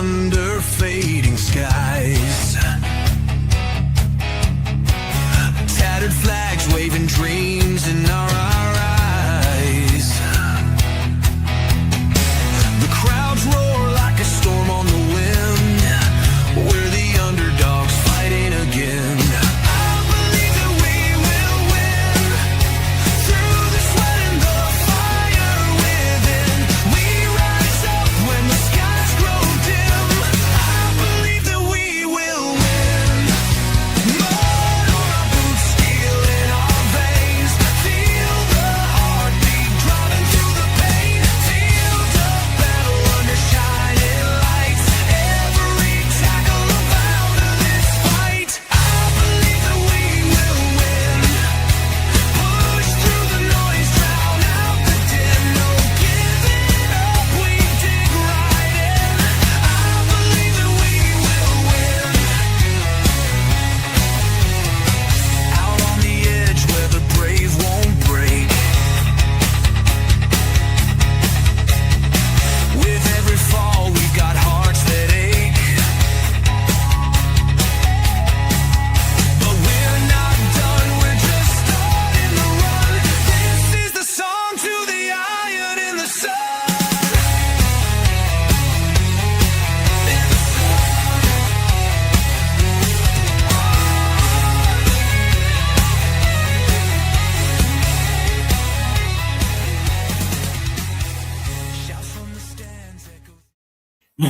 under fading skies. Tattered flags waving dreams in our eyes. The crowds roar like a storm on the wind. We're the underdogs fighting again.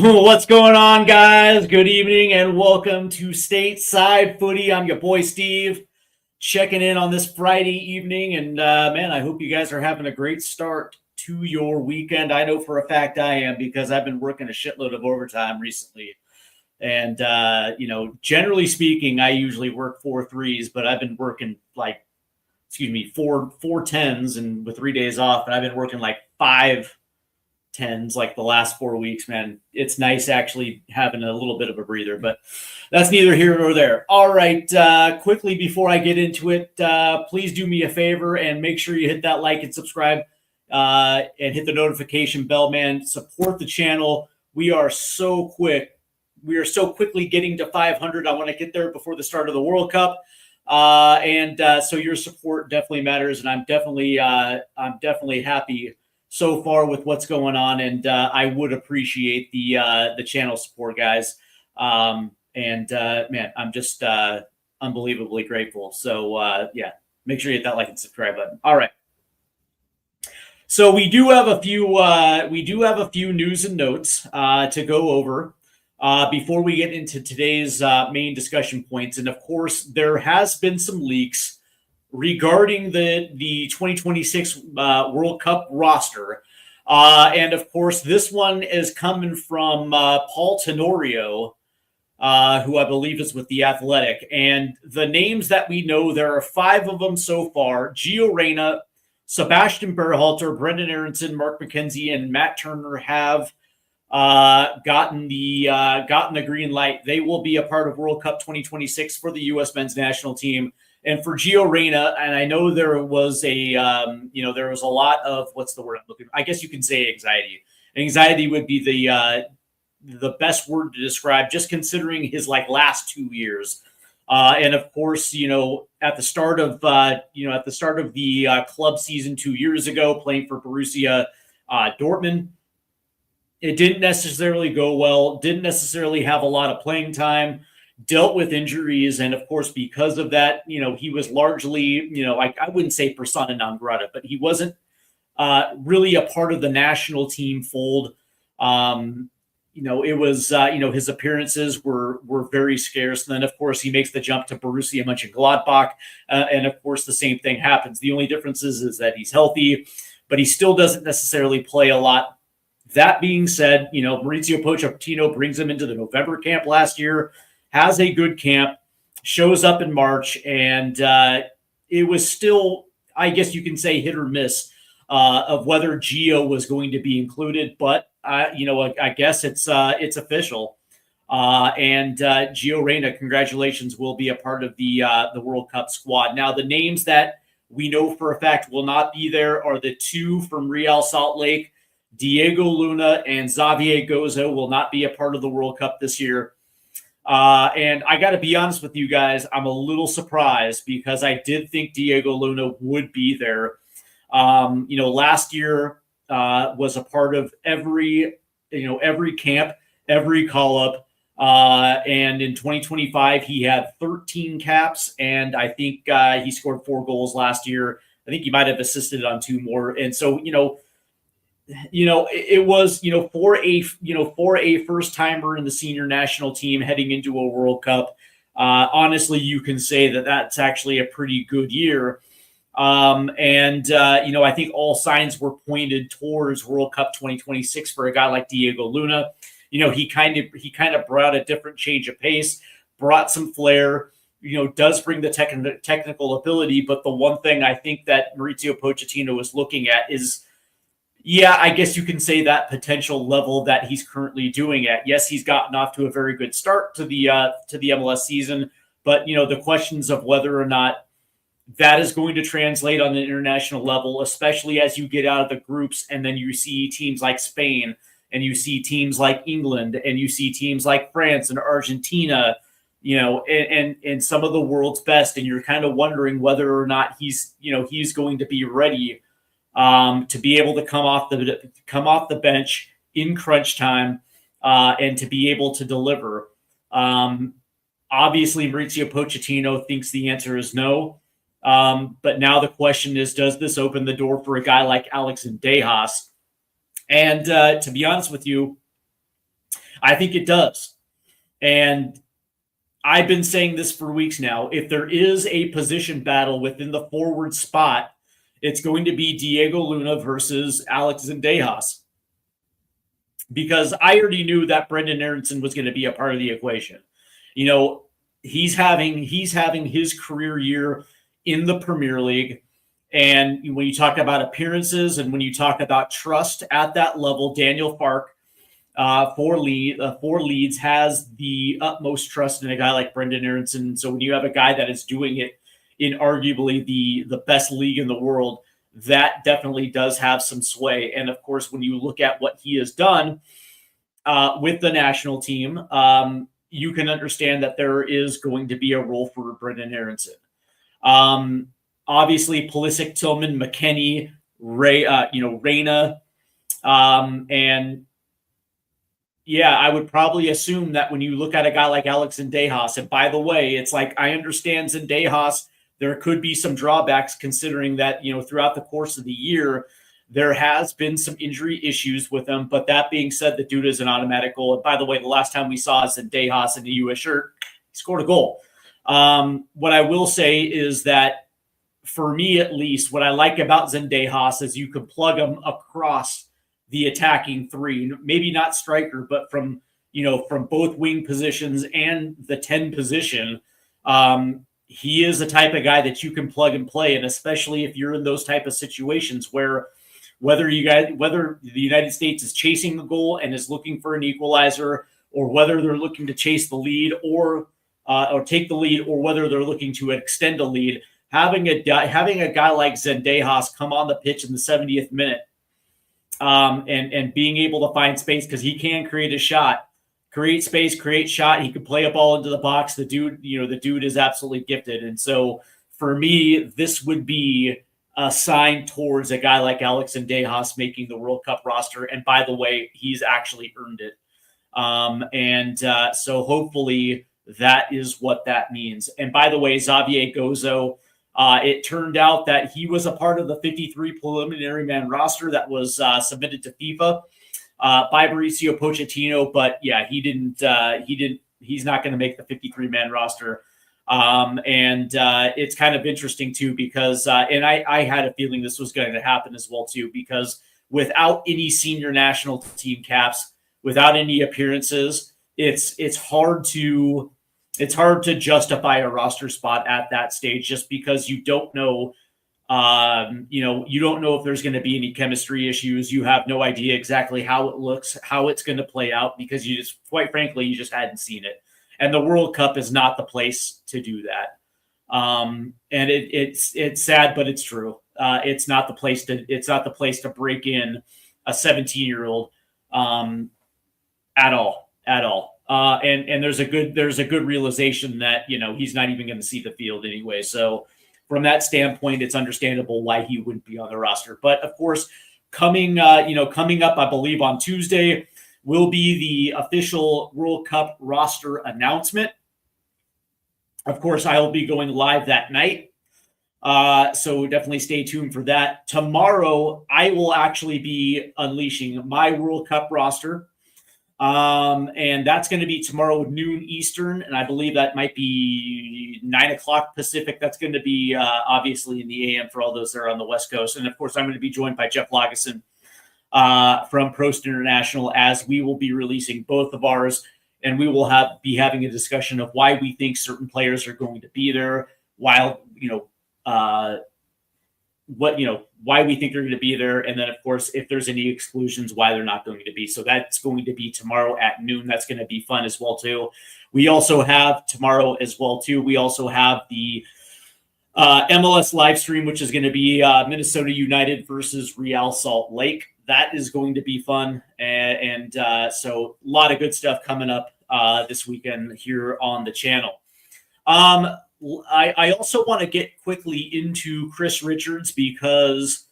What's going on, guys? Good evening and welcome to Stateside Footy. I'm your boy Steve, checking in on this Friday evening. And man, I hope you guys are having a great start to your weekend. I know for a fact I am, because I've been working a shitload of overtime recently. And generally speaking, I usually work 4 3s, but I've been working four 10s, and with 3 days off, and I've been working like 5 10s like the last 4 weeks, man. It's nice actually having a little bit of a breather, but that's neither here nor there. All right, quickly before I get into it, please do me a favor and make sure you hit that like and subscribe and hit the notification bell, man. Support the channel. We are so quickly getting to 500. I want to get there before the start of the World Cup. So your support definitely matters, and I'm definitely happy so far with what's going on, and I would appreciate the channel support, guys. Man, I'm just unbelievably grateful. So yeah, make sure you hit that like and subscribe button. All right. So we do have a few news and notes to go over before we get into today's main discussion points. And of course, there has been some leaks regarding the 2026 World Cup roster. And of course, this one is coming from Paul Tenorio, who I believe is with The Athletic. And the names that we know, there are 5 of them so far: Gio Reyna, Sebastian Berhalter, Brendan Aronson, Mark McKenzie, and Matt Turner have gotten the green light. They will be a part of World Cup 2026 for the U.S. men's national team. And for Gio Reyna, and I know there was a lot of, what's the word I'm looking for? I guess you can say anxiety. Anxiety would be the best word to describe, just considering his last 2 years. And of course, at the start of the club season 2 years ago, playing for Borussia Dortmund, it didn't necessarily go well. Didn't necessarily have a lot of playing time. Dealt with injuries, and of course, because of that, he was largely, I wouldn't say persona non grata, but he wasn't really a part of the national team fold. It was, his appearances were very scarce. And then, of course, he makes the jump to Borussia Mönchengladbach, and of course, the same thing happens. The only difference is that he's healthy, but he still doesn't necessarily play a lot. That being said, Mauricio Pochettino brings him into the November camp last year. Has a good camp, shows up in March, and it was still, I guess you can say, hit or miss of whether Gio was going to be included. But I guess it's official. And Gio Reyna, congratulations, will be a part of the World Cup squad. Now, the names that we know for a fact will not be there are the 2 from Real Salt Lake, Diego Luna and Xavier Gozo will not be a part of the World Cup this year. And I got to be honest with you guys, I'm a little surprised because I did think Diego Luna would be there. Last year was a part of every camp, every call up. And in 2025, he had 13 caps, and I think he scored 4 goals last year. I think he might have assisted on 2 more. And so, it was, for a first timer in the senior national team heading into a World Cup, honestly, you can say that that's actually a pretty good year. I think all signs were pointed towards World Cup 2026 for a guy like Diego Luna. He kind of brought a different change of pace, brought some flair, does bring the technical ability. But the one thing I think that Mauricio Pochettino is looking at is, I guess you can say that potential level that he's currently doing at. Yes, he's gotten off to a very good start to the MLS season, but the questions of whether or not that is going to translate on an international level, especially as you get out of the groups and then you see teams like Spain and you see teams like England and you see teams like France and Argentina, and some of the world's best, and you're kind of wondering whether or not he's going to be ready to be able to come off the bench in crunch time and to be able to deliver. Obviously, Mauricio Pochettino thinks the answer is no. But now the question is, does this open the door for a guy like Alex Zendejas? And to be honest with you, I think it does. And I've been saying this for weeks now. If there is a position battle within the forward spot, it's going to be Diego Luna versus Alex Zendejas. Because I already knew that Brendan Aronson was going to be a part of the equation. He's having his career year in the Premier League. And when you talk about appearances and when you talk about trust at that level, Daniel Fark for Leeds has the utmost trust in a guy like Brendan Aronson. So when you have a guy that is doing it in arguably the best league in the world, that definitely does have some sway. And of course, when you look at what he has done with the national team, you can understand that there is going to be a role for Brendan Aronson. Obviously, Pulisic, Tillman, McKennie, Reyna, and I would probably assume that when you look at a guy like Alex Zendejas, and by the way, it's like I understand Zendejas, there could be some drawbacks considering that throughout the course of the year there has been some injury issues with him. But that being said, the dude is an automatic goal. And by the way, the last time we saw Zendejas in the U.S. shirt, he scored a goal. What I will say is that for me, at least, what I like about Zendejas is you can plug him across the attacking three, maybe not striker, but from both wing positions and the 10 position. He is the type of guy that you can plug and play. And especially if you're in those type of situations where whether the United States is chasing the goal and is looking for an equalizer, or whether they're looking to chase the lead or take the lead, or whether they're looking to extend a lead, having a guy like Zendejas come on the pitch in the 70th minute and being able to find space, because he can create space, create shot. He can play a ball into the box. The dude is absolutely gifted. And so for me, this would be a sign towards a guy like Alex Zendejas making the World Cup roster. And by the way, he's actually earned it. So hopefully that is what that means. And by the way, Xavier Gozo, it turned out that he was a part of the 53 preliminary man roster that was submitted to FIFA by Mauricio Pochettino. But yeah, he's not going to make the 53 man roster. It's kind of interesting too, because, and I had a feeling this was going to happen as well too, because without any senior national team caps, without any appearances, it's hard to justify a roster spot at that stage, just because you don't know, you don't know if there's going to be any chemistry issues. You have no idea exactly how it looks, how it's going to play out, because quite frankly, you just hadn't seen it. And the World Cup is not the place to do that. And it's sad, but it's true. It's not the place to break in a 17-year-old at all. And there's a good realization that, he's not even going to see the field anyway. So from that standpoint, it's understandable why he wouldn't be on the roster. But of course, coming up, I believe on Tuesday will be the official World Cup roster announcement. Of course, I will be going live that night. So definitely stay tuned for that. Tomorrow, I will actually be unleashing my World Cup roster. And that's going to be tomorrow noon Eastern. And I believe that might be 9 o'clock Pacific. That's going to be obviously in the AM for all those that are on the West Coast. And of course, I'm going to be joined by Jeff Lageson from Prost International, as we will be releasing both of ours. And we will be having a discussion of why we think certain players are going to be there, why we think they're going to be there. And then, of course, if there's any exclusions, why they're not going to be. So that's going to be tomorrow at noon. That's going to be fun as well, too. We also have tomorrow as well, too. We also have the MLS live stream, which is going to be Minnesota United versus Real Salt Lake. That is going to be fun. And so a lot of good stuff coming up this weekend here on the channel. I also want to get quickly into Chris Richards, because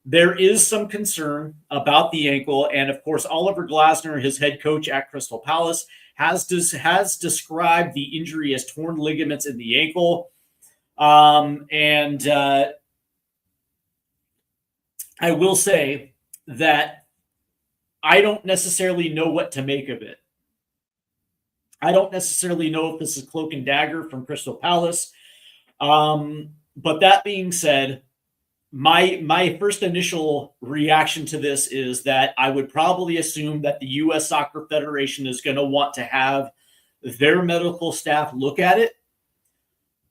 there is some concern about the ankle. And of course, Oliver Glasner, his head coach at Crystal Palace, has described the injury as torn ligaments in the ankle. I will say that I don't necessarily know what to make of it. I don't necessarily know if this is cloak and dagger from Crystal Palace. But that being said, my first initial reaction to this is that I would probably assume that the U.S. Soccer Federation is going to want to have their medical staff look at it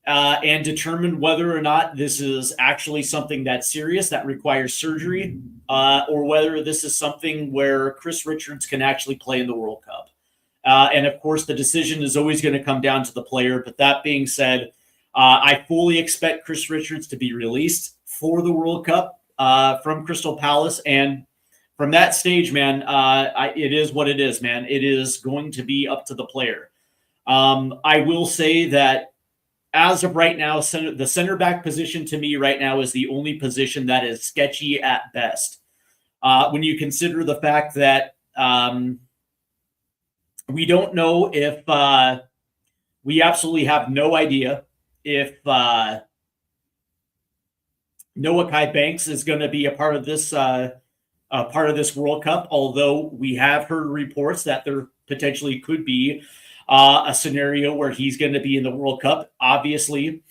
and determine whether or not this is actually something that's serious, that requires surgery, or whether this is something where Chris Richards can actually play in the World Cup. And of course, the decision is always going to come down to the player. But that being said, I fully expect Chris Richards to be released for the World Cup from Crystal Palace. And from that stage, man, it is what it is, man. It is going to be up to the player. I will say that as of right now, the center back position to me right now is the only position that is sketchy at best. When you consider the fact that we don't know if we absolutely have no idea if Noah Kai Banks is going to be a part of this World Cup, although we have heard reports that there potentially could be a scenario where he's going to be in the World Cup. Obviously,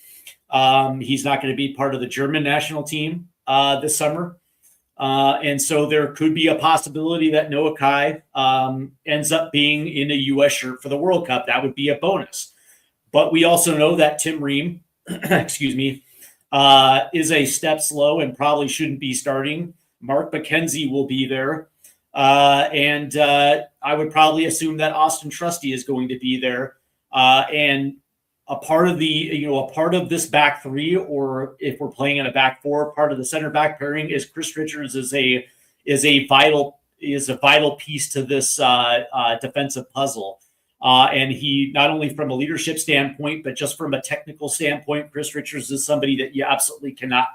he's not going to be part of the German national team this summer. And so there could be a possibility that Noah Kai ends up being in a U.S. shirt for the World Cup. That would be a bonus. But we also know that Tim Ream, is a step slow and probably shouldn't be starting. Mark McKenzie will be there. And I would probably assume that Austin Trusty is going to be there. And a part of this back three, or if we're playing in a back four, part of the center back pairing is Chris Richards is a vital piece to this defensive puzzle. And he, not only from a leadership standpoint, but just from a technical standpoint, Chris Richards is somebody that you absolutely cannot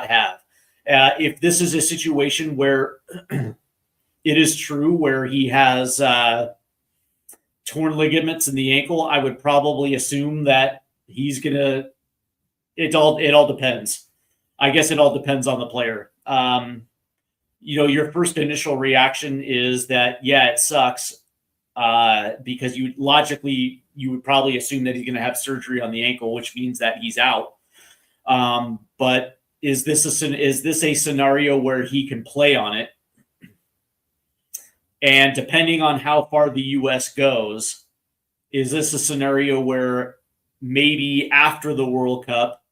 have. If this is a situation where it is true, where he has torn ligaments in the ankle, I would probably assume that he's gonna. It all depends. I guess it all depends on the player. Your first initial reaction is that, yeah, it sucks, because you would probably assume that he's going to have surgery on the ankle, which means that he's out. But is this a scenario where he can play on it? And depending on how far the U.S. goes, is this a scenario where maybe after the World Cup,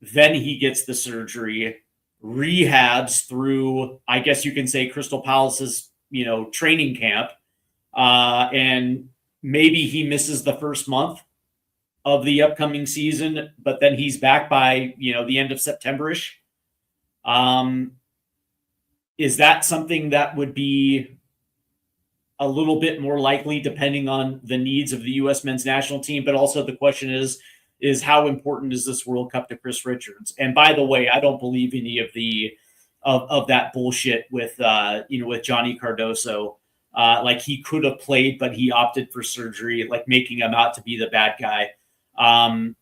then he gets the surgery, rehabs through, I guess you can say, Crystal Palace's, training camp, and maybe he misses the first month of the upcoming season, but then he's back by, the end of September-ish. Is that something that would be a little bit more likely depending on the needs of the U.S. men's national team? But also the question is how important is this World Cup to Chris Richards? And by the way, I don't believe any of of that bullshit with with Johnny Cardoso. Like he could have played, but he opted for surgery, like making him out to be the bad guy. I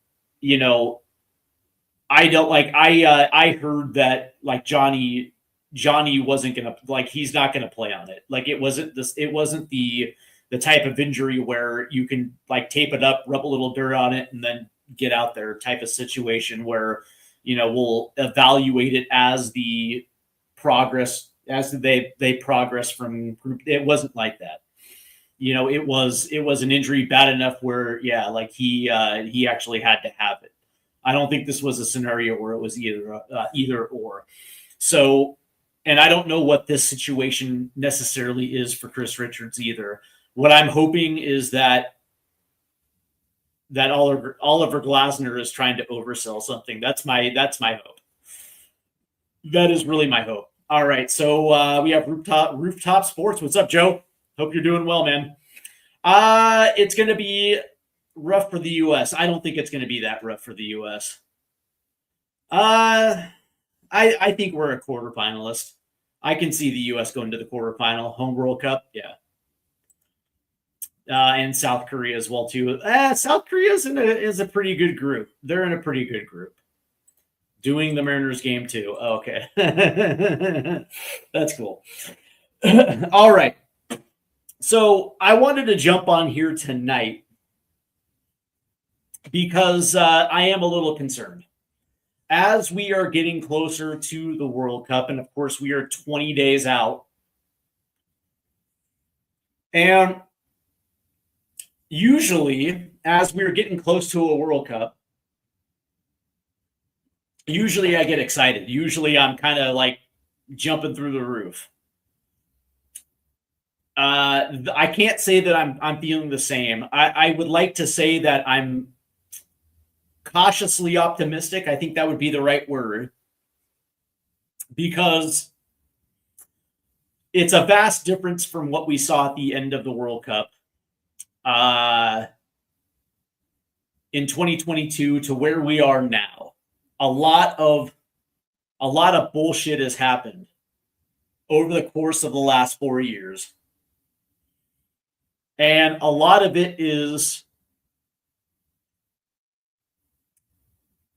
don't like. I heard that like Johnny wasn't gonna, like, he's not gonna play on it. Like it wasn't the type of injury where you can like tape it up, rub a little dirt on it, and then get out there type of situation where we'll evaluate it as the progress as they progress from group. It wasn't like that. It was an injury bad enough where like he actually had to have it. I don't think this was a scenario where it was either or. So, and I don't know what this situation necessarily is for Chris Richards either. What I'm hoping is that Oliver Glasner is trying to oversell something. That's my hope. That is really my hope. All right, so we have rooftop sports. What's up, Joe? Hope you're doing well, man. It's going to be rough for the U.S. I don't think it's going to be that rough for the U.S. I think we're a quarterfinalist. I can see the U.S. going to the quarterfinal. Home World Cup, yeah. And South Korea as well too. South Korea is a pretty good group. They're in a pretty good group. Doing the Mariners game too. Oh, okay, that's cool. All right. So I wanted to jump on here tonight because I am a little concerned. As we are getting closer to the World Cup, and of course we are 20 days out, and usually as we're getting close to a World Cup, usually I get excited. Usually I'm kind of like jumping through the roof. I can't say that I'm feeling the same. I would like to say that I'm cautiously optimistic. I think that would be the right word, because it's a vast difference from what we saw at the end of the World Cup in 2022 to where we are now. A lot of bullshit has happened over the course of the last 4 years. And a lot of it is,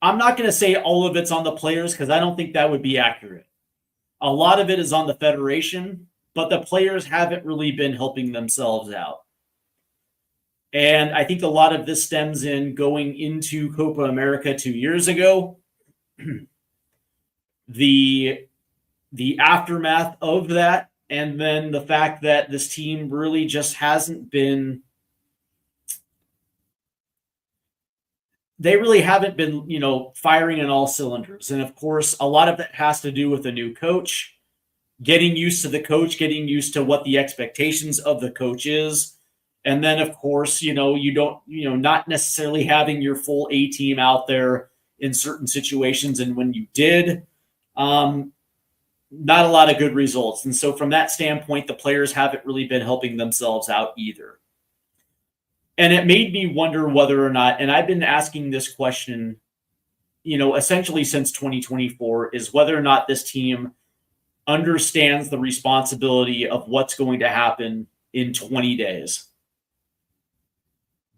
I'm not going to say all of it's on the players because I don't think that would be accurate. A lot of it is on the federation, but the players haven't really been helping themselves out. And I think a lot of this stems in going into Copa America 2 years ago. The aftermath of that, and then the fact that this team really just hasn't been, they really haven't been, firing on all cylinders. And of course, a lot of that has to do with a new coach, getting used to the coach, getting used to what the expectations of the coach is. And then of course, you don't, not necessarily having your full A team out there in certain situations. And when you did, not a lot of good results. And so from that standpoint, the players haven't really been helping themselves out either. And it made me wonder whether or not, and I've been asking this question, essentially since 2024, is whether or not this team understands the responsibility of what's going to happen in 20 days.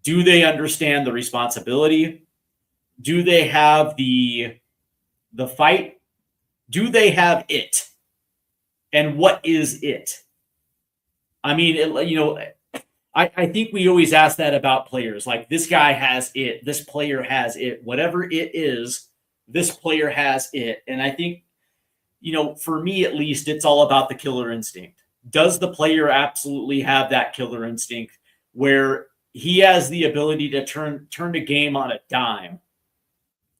Do they understand the responsibility? Do they have the fight? Do they have it? And what is it? I mean, I think we always ask that about players. Like, this guy has it. This player has it. Whatever it is, this player has it. And I think, for me at least, it's all about the killer instinct. Does the player absolutely have that killer instinct where he has the ability to turn the game on a dime?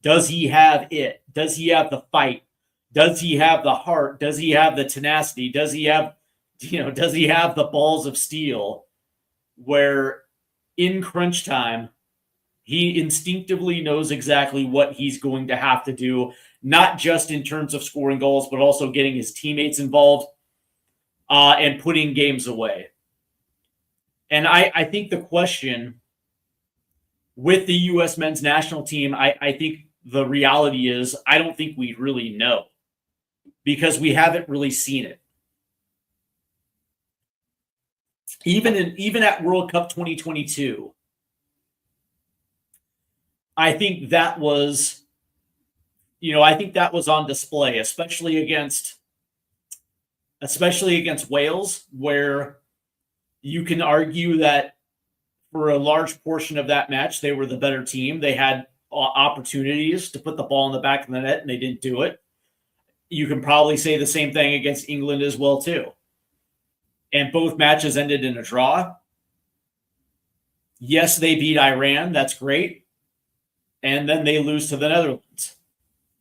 Does he have it? Does he have the fight? Does he have the heart? Does he have the tenacity? Does he have, does he have the balls of steel where in crunch time, He instinctively knows exactly what he's going to have to do, not just in terms of scoring goals, but also getting his teammates involved and putting games away. And I think the question with the U.S. men's national team, I think the reality is I don't think we really know because we haven't really seen it. Even at World Cup 2022, I think that was, I think that was on display, especially against Wales, where you can argue that for a large portion of that match, they were the better team. They had opportunities to put the ball in the back of the net, and they didn't do it. You can probably say the same thing against England as well, too. And both matches ended in a draw. Yes, they beat Iran. That's great. And then they lose to the Netherlands,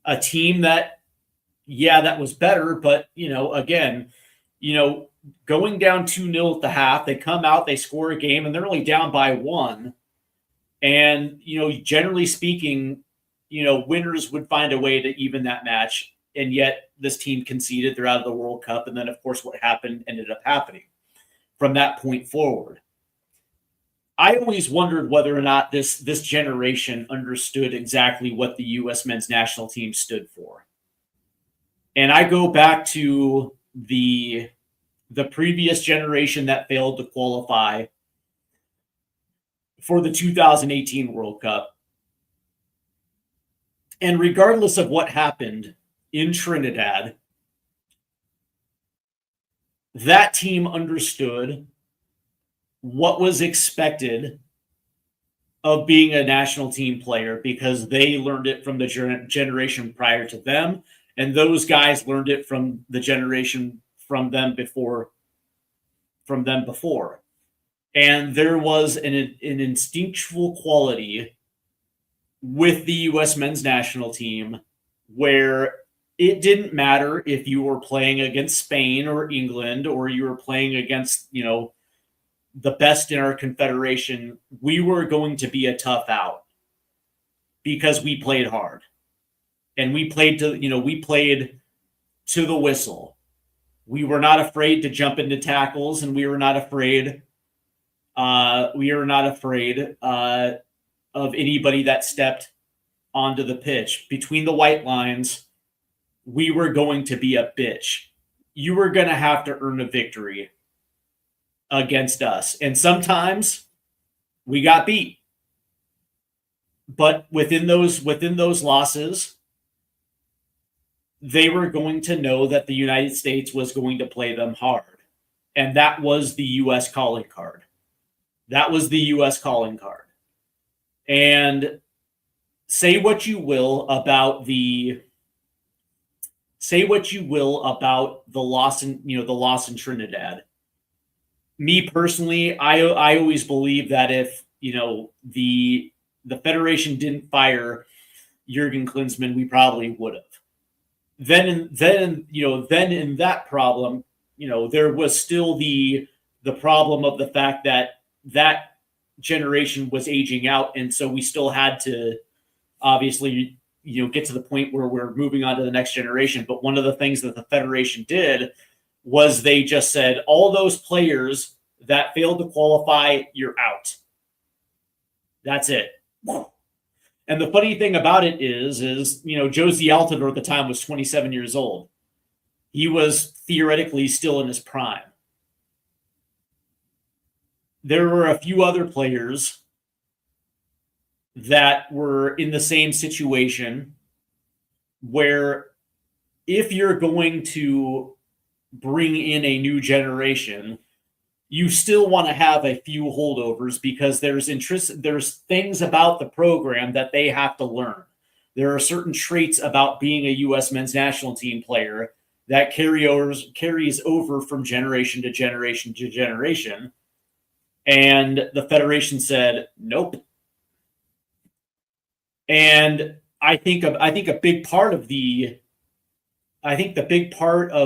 a team that, that was better. But, again, going down 2-0 at the half, they come out, they score a game, and they're only down by 1. And, generally speaking, winners would find a way to even that match. And yet this team conceded. They're out of the World Cup. And then, of course, what happened ended up happening from that point forward. I always wondered whether or not this generation understood exactly what the U.S. men's national team stood for. And I go back to the previous generation that failed to qualify for the 2018 World Cup. And regardless of what happened in Trinidad, that team understood what was expected of being a national team player because they learned it from the generation prior to them, and those guys learned it from the generation from them before. And there was an instinctual quality with the U.S. men's national team where it didn't matter if you were playing against Spain or England or you were playing against, the best in our confederation. We were going to be a tough out because we played hard and we played to the whistle. We were not afraid to jump into tackles, and we were not afraid. Of anybody that stepped onto the pitch. Between the white lines, we were going to be a bitch. You were going to have to earn a victory against us. And sometimes we got beat. But within those losses, they were going to know that the United States was going to play them hard. And that was the U.S. calling card. And say what you will about the loss in Trinidad. Me personally, I always believe that if the Federation didn't fire Jurgen Klinsmann, we probably would have. Then in that problem, there was still the problem of the fact that generation was aging out, and so we still had to obviously get to the point where we're moving on to the next generation. But one of the things that the Federation did was they just said, all those players that failed to qualify, you're out. That's it. And the funny thing about it is Josie Altidore at the time was 27 years old. He was theoretically still in his prime. There were a few other players that were in the same situation where if you're going to bring in a new generation, you still want to have a few holdovers because there's things about the program that they have to learn. There are certain traits about being a U.S. men's national team player that carries over from generation to generation to generation. And the Federation said, nope. And I think the big part of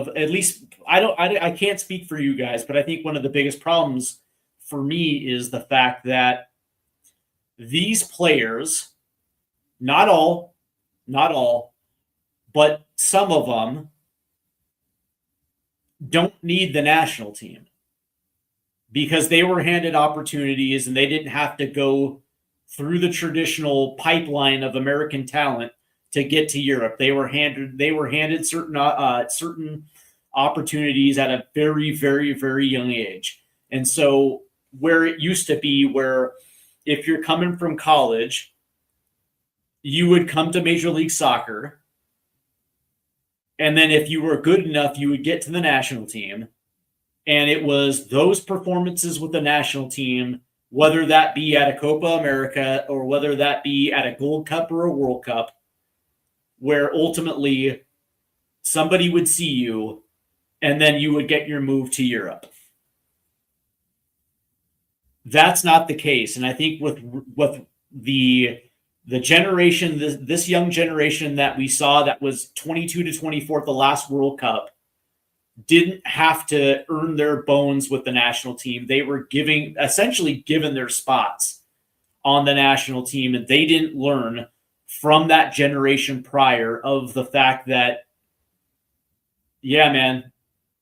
at least I can't speak for you guys, but I think one of the biggest problems for me is the fact that these players, not all, but some of them don't need the national team because they were handed opportunities and they didn't have to go through the traditional pipeline of American talent to get to Europe. They were handed certain opportunities at a very, very, very young age. And so where it used to be where if you're coming from college, you would come to Major League Soccer. And then if you were good enough, you would get to the national team. And it was those performances with the national team, whether that be at a Copa America or whether that be at a Gold Cup or a World Cup, where ultimately somebody would see you and then you would get your move to Europe. That's not the case. And I think with the generation, this young generation that we saw that was 22 to 24 at the last World Cup, didn't have to earn their bones with the national team. They were essentially given their spots on the national team, and they didn't learn from that generation prior of the fact that, yeah, man,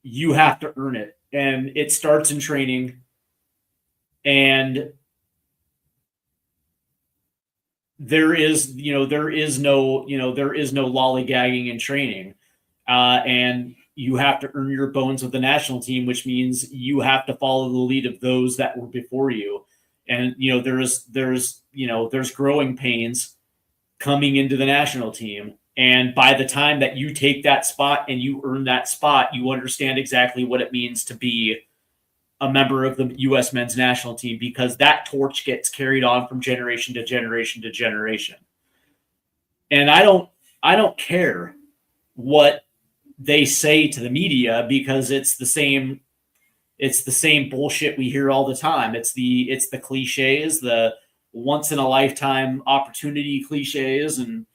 you have to earn it. And it starts in training. And there is no lollygagging in training. And you have to earn your bones with the national team, which means you have to follow the lead of those that were before you. And, there's growing pains coming into the national team. And by the time that you take that spot and you earn that spot, you understand exactly what it means to be a member of the U.S. men's national team, because that torch gets carried on from generation to generation to generation. And I don't care what they say to the media, because it's the same bullshit we hear all the time. It's the cliches, the once in a lifetime opportunity cliches and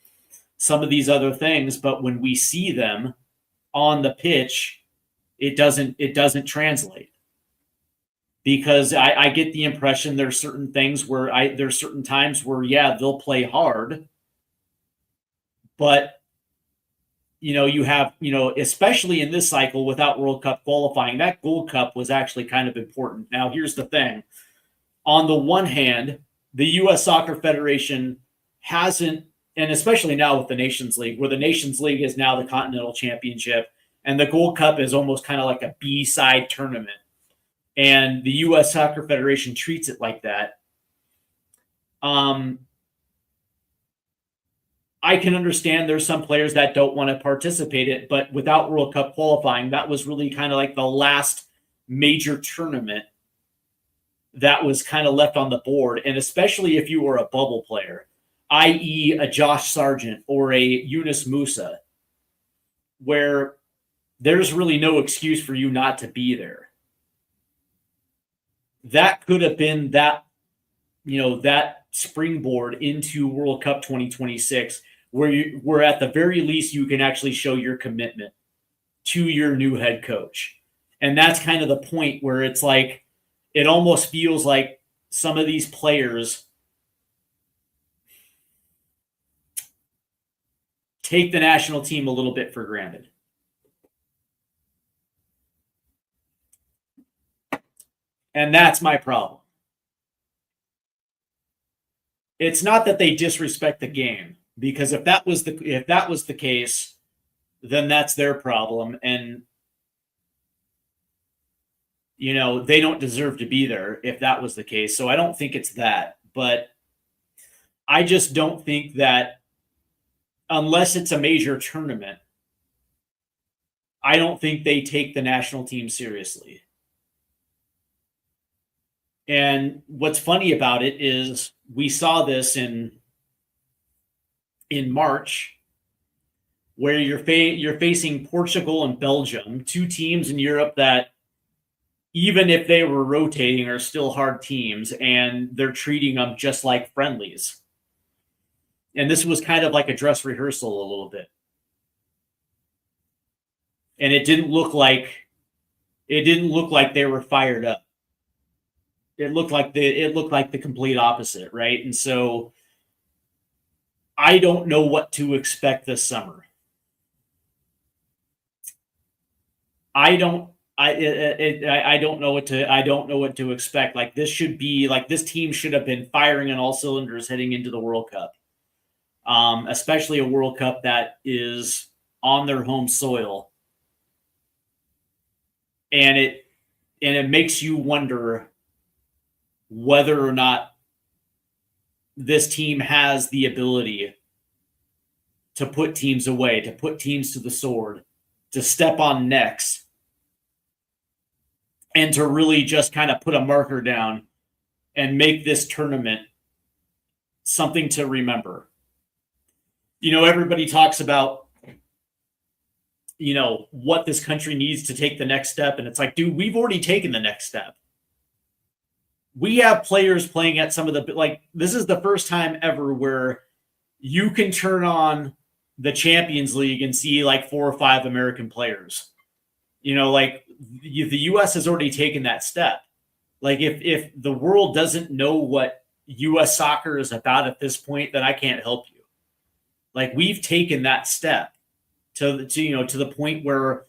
some of these other things. But when we see them on the pitch, it doesn't translate, because I get the impression there's certain things where there's certain times where, yeah, they'll play hard, but you have, especially in this cycle without World Cup qualifying, that Gold Cup was actually kind of important. Now, here's the thing. On the one hand, the U.S. Soccer Federation hasn't, and especially now with the Nations League, where the Nations League is now the Continental Championship, and the Gold Cup is almost kind of like a B-side tournament. And the U.S. Soccer Federation treats it like that. I can understand there's some players that don't want to participate in it, but without World Cup qualifying, that was really kind of like the last major tournament that was kind of left on the board. And especially if you were a bubble player, i.e. a Josh Sargent or a Yunus Musa, where there's really no excuse for you not to be there. That could have been that springboard into World Cup 2026, where at the very least you can actually show your commitment to your new head coach. And that's kind of the point where it's like, it almost feels like some of these players take the national team a little bit for granted. And that's my problem. It's not that they disrespect the game, because if that was the case, then that's their problem, and they don't deserve to be there if that was the case. So I don't think it's that, but I just don't think that unless it's a major tournament, I don't think they take the national team seriously. And what's funny about it is we saw this in March, where you're facing Portugal and Belgium, two teams in Europe that, even if they were rotating, are still hard teams, and they're treating them just like friendlies. And this was kind of like a dress rehearsal a little bit. And it didn't look like they were fired up. it looked like the complete opposite, right? And so I don't know what to expect this summer. I don't I don't know what to expect. Like this should be like this team should have been firing on all cylinders heading into the World Cup. Especially a World Cup that is on their home soil. And it makes you wonder whether or not this team has the ability to put teams away, to put teams to the sword, to step on necks, and to really just kind of put a marker down and make this tournament something to remember. You know, everybody talks about, you know, what this country needs to take the next step. And it's like, dude, we've already taken the next step. We have players playing at some of the, like, this is the first time ever where you can turn on the Champions League and see like 4 or 5 American players. You know, like the U.S. has already taken that step. Like if the world doesn't know what U.S. soccer is about at this point, then I can't help you. Like we've taken that step to the point where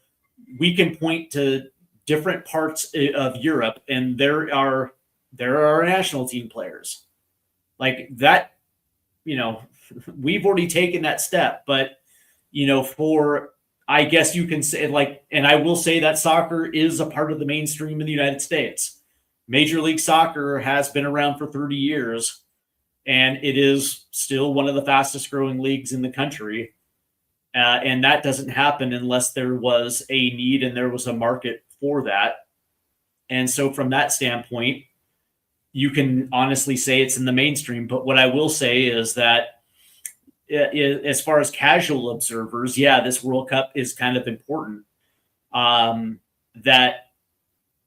we can point to different parts of Europe, and there are national team players like that. You know, we've already taken that step, but you know, for I guess you can say like, and I will say that soccer is a part of the mainstream in the United States. Major League Soccer has been around for 30 years, and it is still one of the fastest growing leagues in the country. And that doesn't happen unless there was a need and there was a market for that. And so from that standpoint, you can honestly say it's in the mainstream. But what I will say is that as far as casual observers, yeah, this World Cup is kind of important. That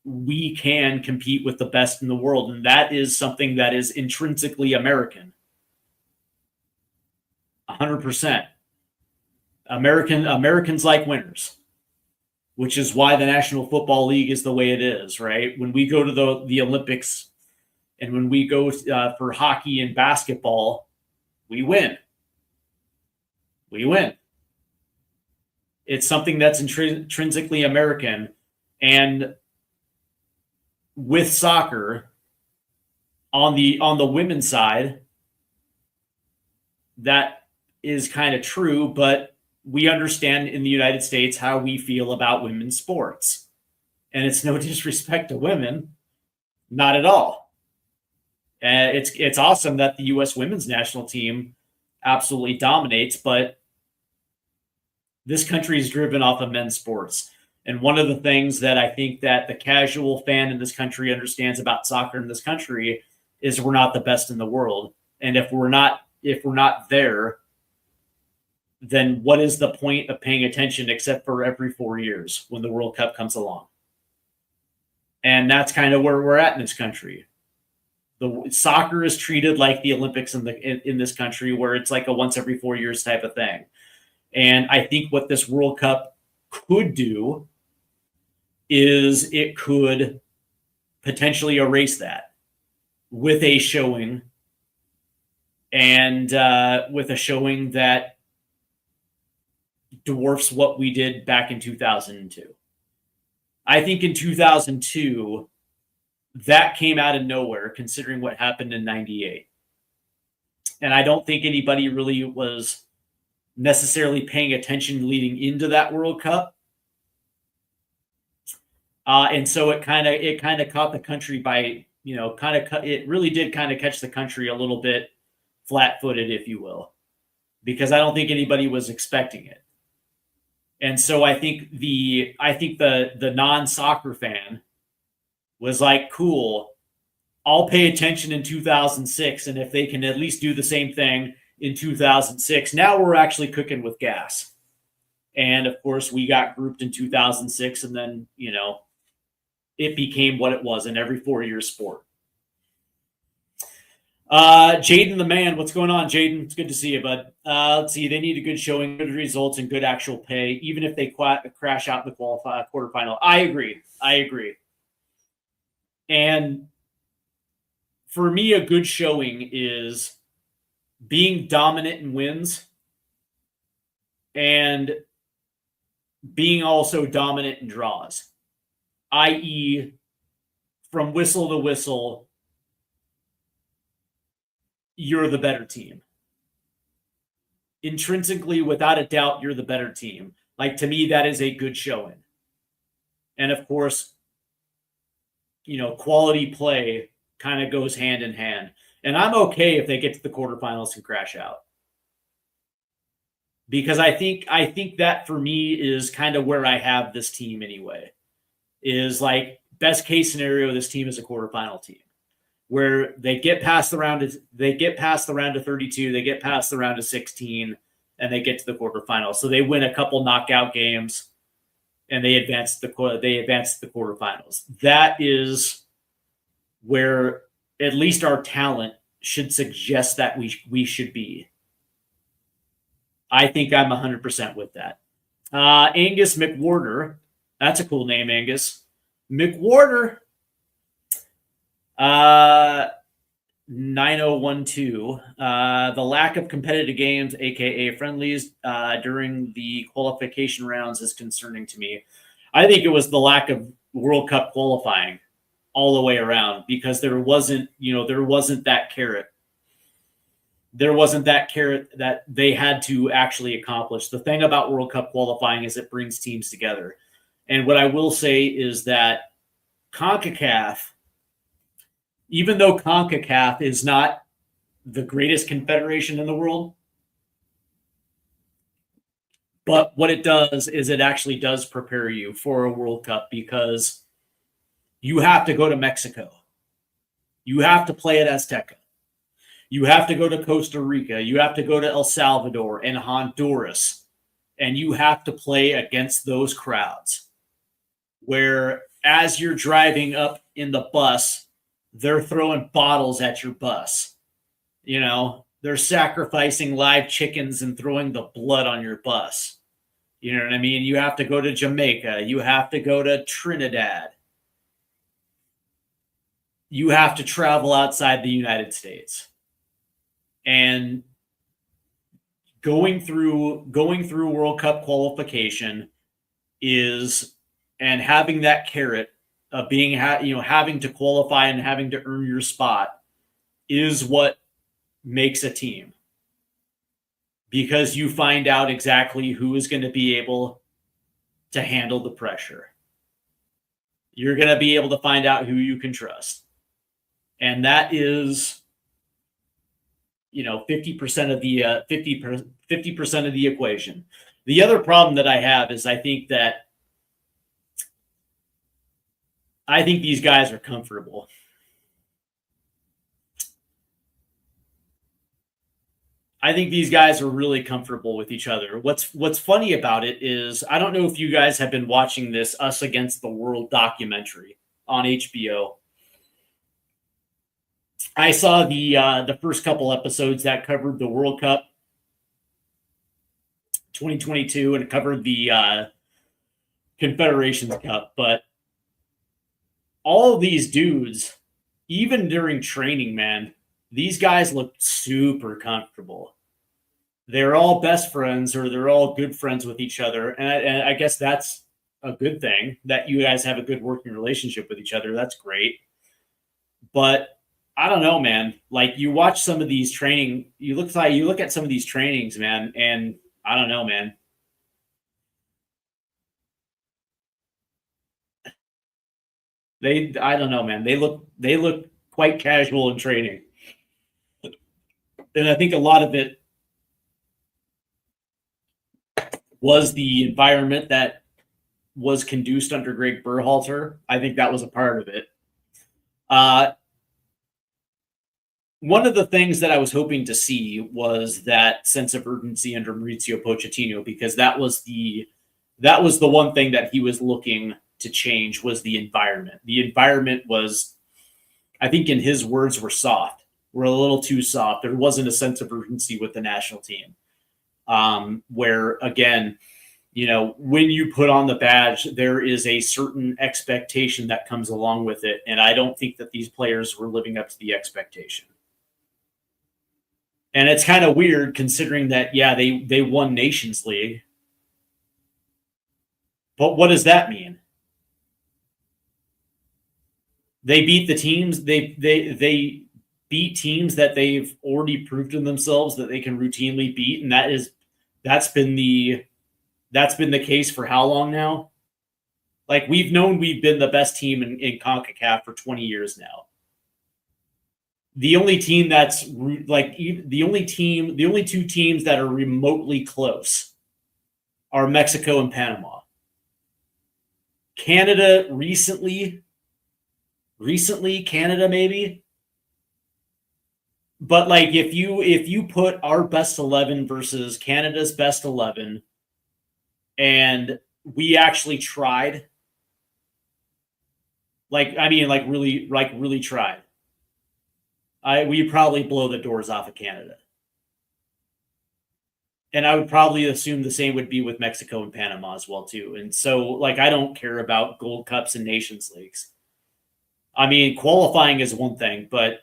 we can compete with the best in the world. And that is something that is intrinsically American. 100%. Americans like winners, which is why the National Football League is the way it is, right? When we go to the Olympics and when we go for hockey and basketball, we win. We win. It's something that's intrinsically American. And with soccer, on the women's side, that is kind of true, but we understand in the United States how we feel about women's sports. And it's no disrespect to women, not at all. It's awesome that the U.S. women's national team absolutely dominates, but this country is driven off of men's sports. And one of the things that I think that the casual fan in this country understands about soccer in this country is we're not the best in the world. And if we're not there, then what is the point of paying attention except for every 4 years when the World Cup comes along? And that's kind of where we're at in this country. The soccer is treated like the Olympics in this country, where it's like a once every 4 years type of thing. And I think what this World Cup could do is it could potentially erase that with a showing, and with a showing that dwarfs what we did back in 2002. I think in 2002, that came out of nowhere considering what happened in 98. And I don't think anybody really was necessarily paying attention leading into that World Cup. And so it kind of caught the country by, it really did kind of catch the country a little bit flat-footed, if you will, because I don't think anybody was expecting it. And so I think the non-soccer fan was like, cool, I'll pay attention in 2006. And if they can at least do the same thing in 2006, now we're actually cooking with gas. And of course we got grouped in 2006, and then, it became what it was in every 4-year sport. Jaden the man, what's going on, Jaden? It's good to see you, bud. Let's see. They need a good showing, good results, and good actual pay, even if they crash out in the quarterfinal. I agree. And for me, a good showing is being dominant in wins and being also dominant in draws, i.e., from whistle to whistle, you're the better team. Intrinsically, without a doubt, you're the better team. Like, to me, that is a good showing. And of course, quality play kind of goes hand in hand. And I'm okay if they get to the quarterfinals and crash out. Because I think that for me is kind of where I have this team anyway. Is like best case scenario, this team is a quarterfinal team where they get past the round of 32, they get past the round of 16, and they get to the quarterfinals. So they win a couple knockout games and they advance to the quarterfinals. That is where at least our talent should suggest that we should be. I think I'm 100% with that. Angus McWhorter. That's a cool name, Angus. McWhorter. 9012. The lack of competitive games, aka friendlies, during the qualification rounds is concerning to me. I think it was the lack of World Cup qualifying all the way around because there wasn't that carrot. There wasn't that carrot that they had to actually accomplish. The thing about World Cup qualifying is it brings teams together. And what I will say is that CONCACAF, even though CONCACAF is not the greatest confederation in the world, but what it does is it actually does prepare you for a World Cup because you have to go to Mexico. You have to play at Azteca. You have to go to Costa Rica. You have to go to El Salvador and Honduras. And you have to play against those crowds where as you're driving up in the bus, they're throwing bottles at your bus. They're sacrificing live chickens and throwing the blood on your bus. You know what I mean? You have to go to Jamaica. You have to go to Trinidad. You have to travel outside the United States. And going through World Cup qualification and having that carrot of being having to qualify and having to earn your spot is what makes a team, because you find out exactly who is going to be able to handle the pressure. You're going to be able to find out who you can trust, and that is 50% of the 50% of the equation. The other problem that I have is I think these guys are comfortable. I think these guys are really comfortable with each other. What's funny about it is I don't know if you guys have been watching this Us Against the World documentary on HBO. I saw the first couple episodes that covered the World Cup 2022 and covered the Confederations Cup, but all of these dudes, even during training, man, these guys look super comfortable. They're all best friends, or they're all good friends with each other, and I guess that's a good thing that you guys have a good working relationship with each other. That's great, but I don't know, man. Like, you watch some of these training, you look at some of these trainings, man, and I don't know, man. I don't know, man. They look quite casual in training. And I think a lot of it was the environment that was conduced under Gregg Berhalter. I think that was a part of it. One of the things that I was hoping to see was that sense of urgency under Mauricio Pochettino, because that was the one thing that he was looking to change, was the environment. The environment was, I think in his words, were soft. We're a little too soft. There wasn't a sense of urgency with the national team. Where, again, when you put on the badge, there is a certain expectation that comes along with it. And I don't think that these players were living up to the expectation. And it's kind of weird considering that, yeah, they won Nations League. But what does that mean? They beat the teams. They beat teams that they've already proved to themselves that they can routinely beat, and that's been the case for how long now? Like, we've known we've been the best team in CONCACAF for 20 years now. The only team that's like the only two teams that are remotely close are Mexico and Panama. Canada recently Canada maybe. But like if you put our best 11 versus Canada's best 11 and we actually tried, really tried, we probably blow the doors off of Canada. And I would probably assume the same would be with Mexico and Panama as well too. And so I don't care about Gold Cups and Nations Leagues. I mean, qualifying is one thing, but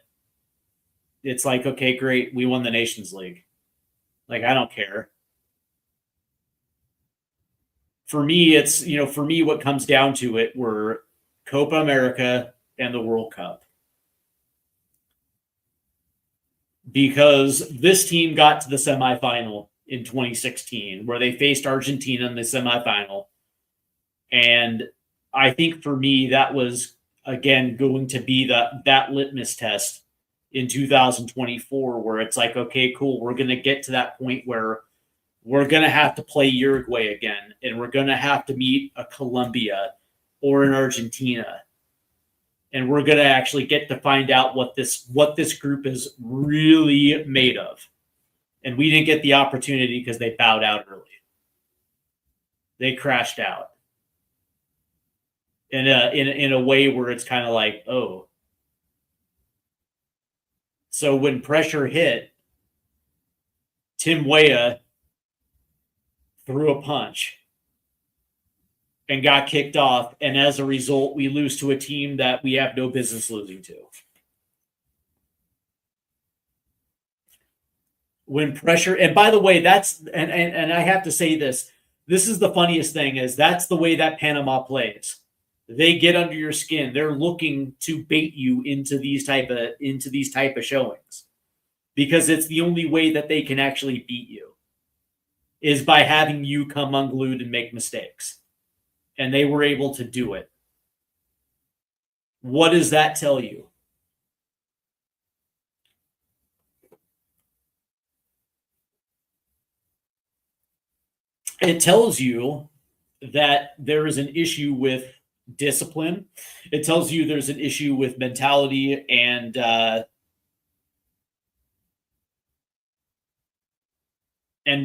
it's like, okay, great, we won the Nations League. I don't care. For me, what comes down to it were Copa America and the World Cup. Because this team got to the semifinal in 2016, where they faced Argentina in the semifinal. And I think for me, that was, again, going to be that litmus test in 2024, where it's like, okay, cool, we're going to get to that point where we're going to have to play Uruguay again, and we're going to have to meet a Colombia or an Argentina. And we're going to actually get to find out what this group is really made of. And we didn't get the opportunity because they bowed out early. They crashed out in a way where it's kind of like, oh. So when pressure hit, Tim Weah threw a punch and got kicked off, and as a result, we lose to a team that we have no business losing to. When pressure, and by the way, that's and I have to say this is the funniest thing, is that's the way that Panama plays. They get under your skin. They're looking to bait you into these type of showings, because it's the only way that they can actually beat you is by having you come unglued and make mistakes. And they were able to do it. What does that tell you? It tells you that there is an issue with discipline. It tells you there's an issue with mentality and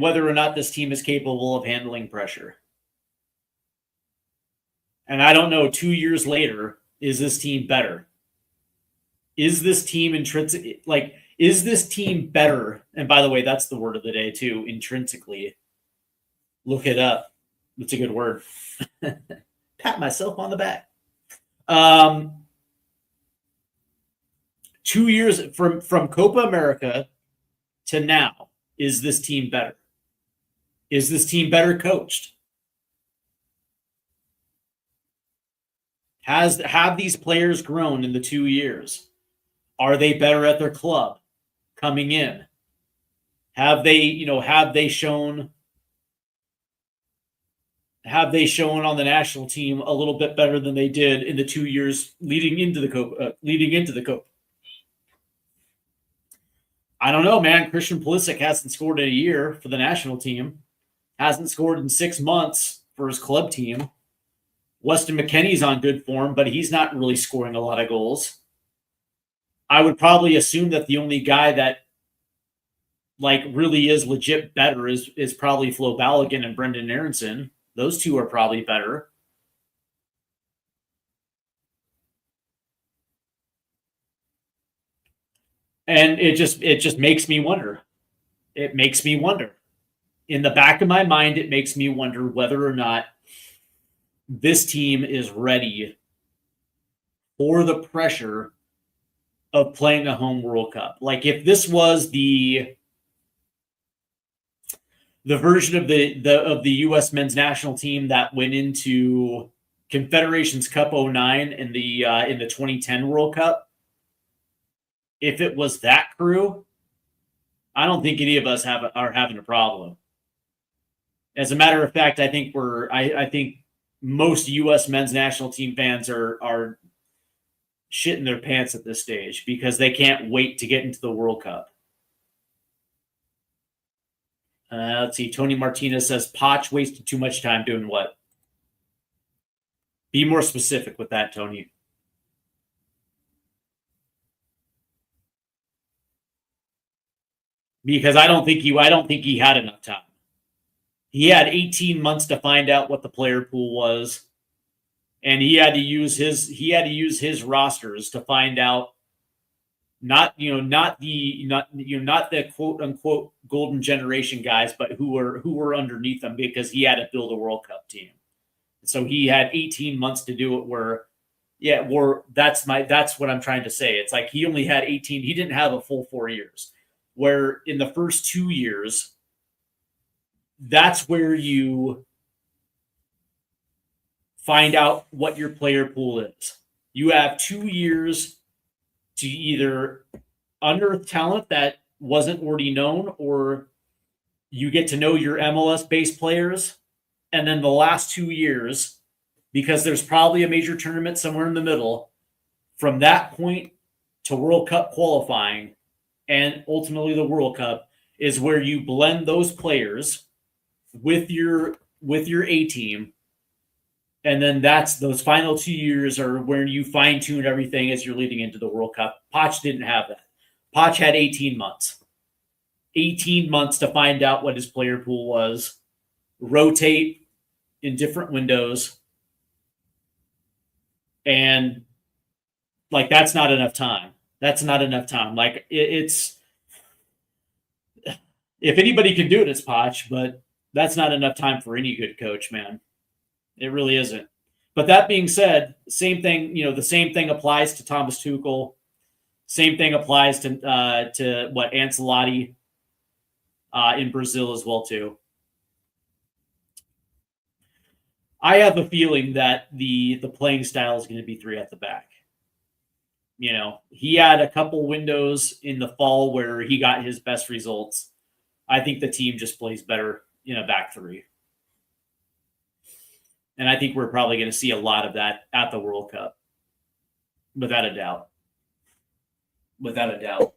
whether or not this team is capable of handling pressure. And I don't know, 2 years later, is this team better? Is this team is this team better? And by the way, that's the word of the day too, intrinsically. Look it up. It's a good word. Pat myself on the back. 2 years from Copa America to now, is this team better? Is this team better coached? Have these players grown in the 2 years? Are they better at their club coming in? Have they shown on the national team a little bit better than they did in the 2 years leading into the Copa? I don't know, man. Christian Pulisic hasn't scored in a year for the national team. Hasn't scored in 6 months for his club team. Weston McKennie's on good form, but he's not really scoring a lot of goals. I would probably assume that the only guy that really is legit better is probably Flo Balogun and Brendan Aronson. Those two are probably better. And it just makes me wonder. It makes me wonder. in the back of my mind, it makes me wonder whether or not this team is ready for the pressure of playing a home World Cup. Like if this was the version of the U.S. men's national team that went into Confederations Cup 09 in the 2010 World Cup, if it was that crew, I don't think any of us are having a problem. As a matter of fact, I think I think most U.S. men's national team fans are shitting their pants at this stage because they can't wait to get into the World Cup. Let's see. Tony Martinez says Poch wasted too much time doing what? Be more specific with that, Tony. Because I don't think he had enough time. He had 18 months to find out what the player pool was, and he had to use his rosters to find out not the quote unquote golden generation guys, but who were underneath them, because he had to build a World Cup team. So he had 18 months to do it. That's what I'm trying to say. It's like he only had 18. He didn't have a full 4 years. Where in the first 2 years, that's where you find out what your player pool is. You have 2 years to either unearth talent that wasn't already known, or you get to know your MLS-based players. And then the last 2 years, because there's probably a major tournament somewhere in the middle, from that point to World Cup qualifying and ultimately the World Cup, is where you blend those players with your A team. And then those final 2 years are where you fine tune everything as you're leading into the World Cup. Poch didn't have that. Poch had 18 months. 18 months to find out what his player pool was, rotate in different windows. And like, that's not enough time. That's not enough time. Like it's, if anybody can do it, it's Poch, but that's not enough time for any good coach, man. It really isn't. But that being said, same thing, the same thing applies to Thomas Tuchel. Same thing applies to Ancelotti in Brazil as well too. I have a feeling that the playing style is going to be 3 at the back. He had a couple windows in the fall where he got his best results. I think the team just plays better in a back 3. And I think we're probably going to see a lot of that at the World Cup. Without a doubt. Without a doubt.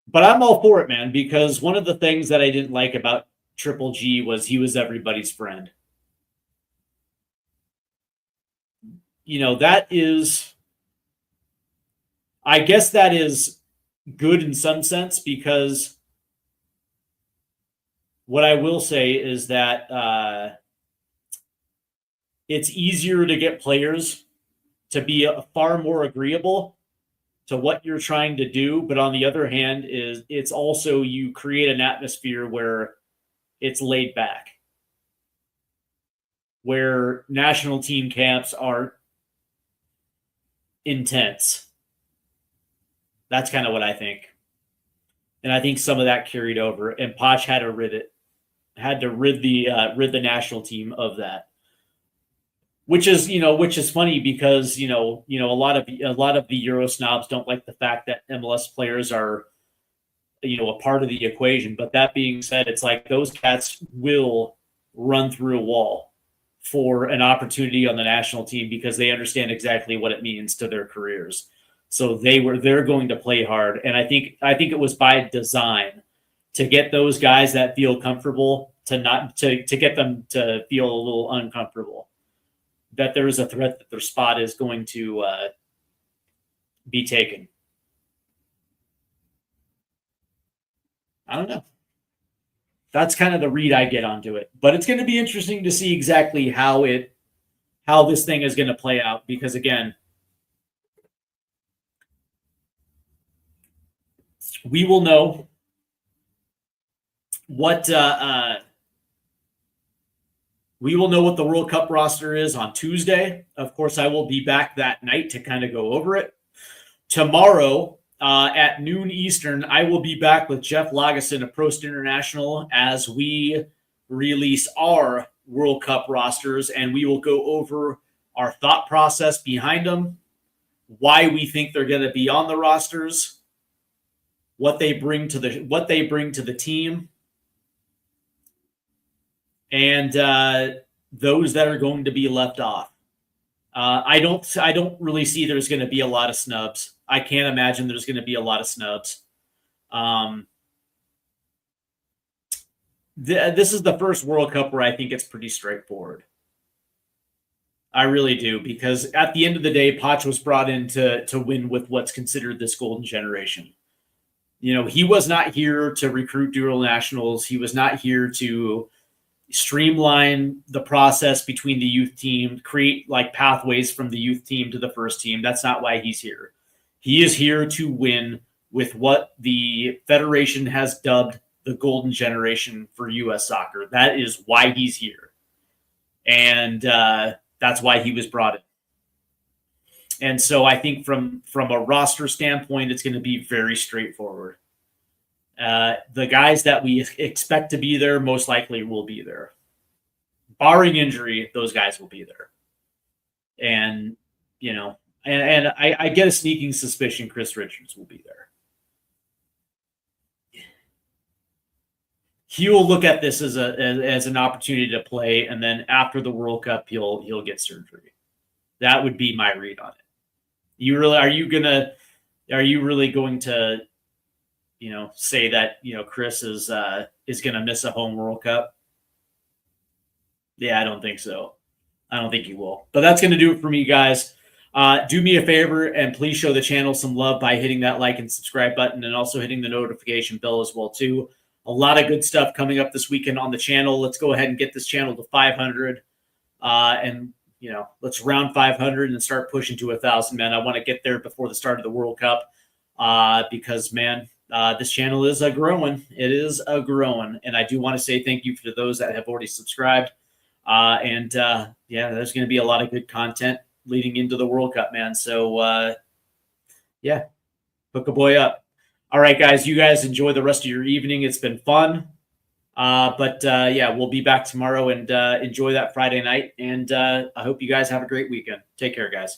But I'm all for it, man, because one of the things that I didn't like about Triple G was he was everybody's friend. That is, I guess that is good in some sense, because what I will say is that it's easier to get players to be far more agreeable to what you're trying to do. But on the other hand, it's also, you create an atmosphere where it's laid back, where national team camps are intense. That's kind of what I think. And I think some of that carried over, and Poch had to rid the national team of that. Which is funny, because a lot of the Euro snobs don't like the fact that MLS players are a part of the equation. But that being said, it's like those cats will run through a wall for an opportunity on the national team, because they understand exactly what it means to their careers. So they're going to play hard, and I think it was by design to get those guys that feel comfortable to get them to feel a little uncomfortable, that there is a threat that their spot is going to be taken. I don't know. That's kind of the read I get onto it, but it's going to be interesting to see exactly how this thing is going to play out, because again, we will know we will know what the World Cup roster is on Tuesday. Of course, I will be back that night to kind of go over it. Tomorrow at noon Eastern, I will be back with Jeff Lageson of Prost International as we release our World Cup rosters, and we will go over our thought process behind them, why we think they're going to be on the rosters, what they bring to the team, and those that are going to be left off. I don't really see there's going to be a lot of snubs. I can't imagine there's going to be a lot of snubs. This is the first World Cup where I think it's pretty straightforward. I really do, because at the end of the day, Poch was brought in to win with what's considered this golden generation. You know, he was not here to recruit dual nationals. He was not here to streamline the process between the youth team, create like pathways from the youth team to the first team. That's not why he's here. He is here to win with what the Federation has dubbed the golden generation for U.S. soccer. That is why he's here. And that's why he was brought in. And so I think from a roster standpoint, it's going to be very straightforward. The guys that we expect to be there most likely will be there. Barring injury, those guys will be there. And, you know, and I get a sneaking suspicion Chris Richards will be there. He will look at this as an opportunity to play, and then after the World Cup, he'll get surgery. That would be my read on it. Are you really going to, you know, say that, you know, Chris is going to miss a home World Cup? Yeah, I don't think so. I don't think he will. But that's going to do it for me, guys. Do me a favor and please show the channel some love by hitting that like and subscribe button, and also hitting the notification bell as well too. A lot of good stuff coming up this weekend on the channel. Let's go ahead and get this channel to 500, and you know, let's round 500 and start pushing to 1,000. Man, I want to get there before the start of the World Cup, because man, this channel is growing. It is growing, and I do want to say thank you to those that have already subscribed. And yeah, there's going to be a lot of good content leading into the World Cup, man. So yeah, hook a boy up. All right, guys, you guys enjoy the rest of your evening. It's been fun. But yeah, we'll be back tomorrow, and enjoy that Friday night. And I hope you guys have a great weekend. Take care, guys.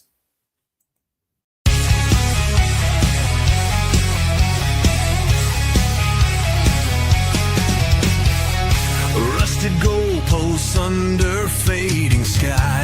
Rusted goalposts under fading sky.